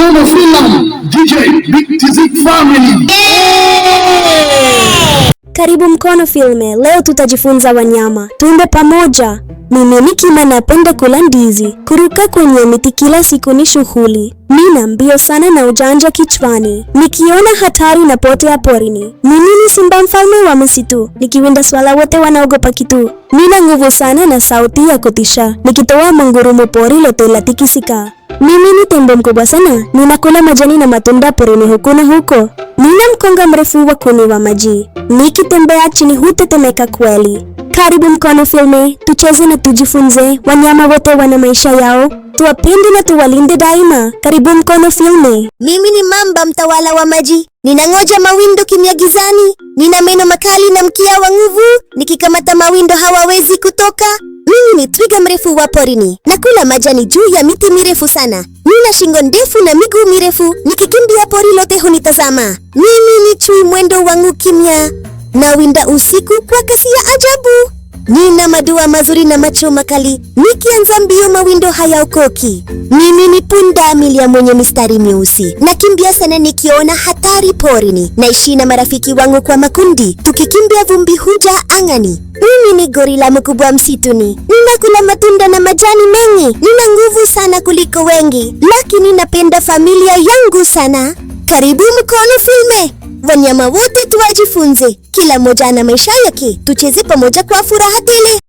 Mkono Film, DJ Big TZ Family. Karibu Mkono Film. Leo tutajifunza wanyama. Tuimbe pamoja. Mimi ni Kima, napenda kula ndizi. Kuruka kwenye miti kila siku ni shughuli. Nina mbio sana na ujanja kichwani. Nikiona hatari napotea porini. Mimi ni simba, mfalme wa msitu. Nikiwinda swala wote wanaogopa kitu. Nina nguvu sana na sauti ya kutisha. Nikitoa mangurumo pori lote latikisika. Mimi ni tembo mkubwa sana. Ninakula majani na matunda porini huku na huko. Nina mkonga mrefu wa kunywa maji. Nikitembea chini hutetemeka kweli. Karibu Mkono Film, tucheze na tujifunze. Wanyama wote wana maisha yao, tuwapende na tuwalinde daima. Karibu Mkono Film. Mimi ni mamba, mtawala wa maji. Ninangoja mawindo kimya gizani. Nina meno makali na mkia wa nguvu. Nikikamata mawindo hawawezi kutoka. Mimi ni twiga mrefu wa porini. Nakula majani juu ya miti mirefu sana. Nina shingo ndefu na miguu mirefu. Nikikimbia pori lote hunitazama. Mimi ni chui, mwendo wangu kimya. Nawinda usiku kwa kasi ya ajabu. Nina madoa mazuri na macho makali. Nikianza mbio mawindo hayaokoki. Mimi ni punda milia mwenye mistari myeusi. Nakimbia sana nikiona hatari porini. Naishi na marafiki wangu kwa makundi. Tukikimbia vumbi huja angani. Mimi ni gorila mkubwa msituni. Ninakula matunda na majani mengi. Nina nguvu sana kuliko wengi, lakini napenda familia yangu sana. Karibu Mkono Film. Wanyama wote tuwajifunze. Kila mmoja ana maisha yake. Tucheze pamoja kwa furaha tele.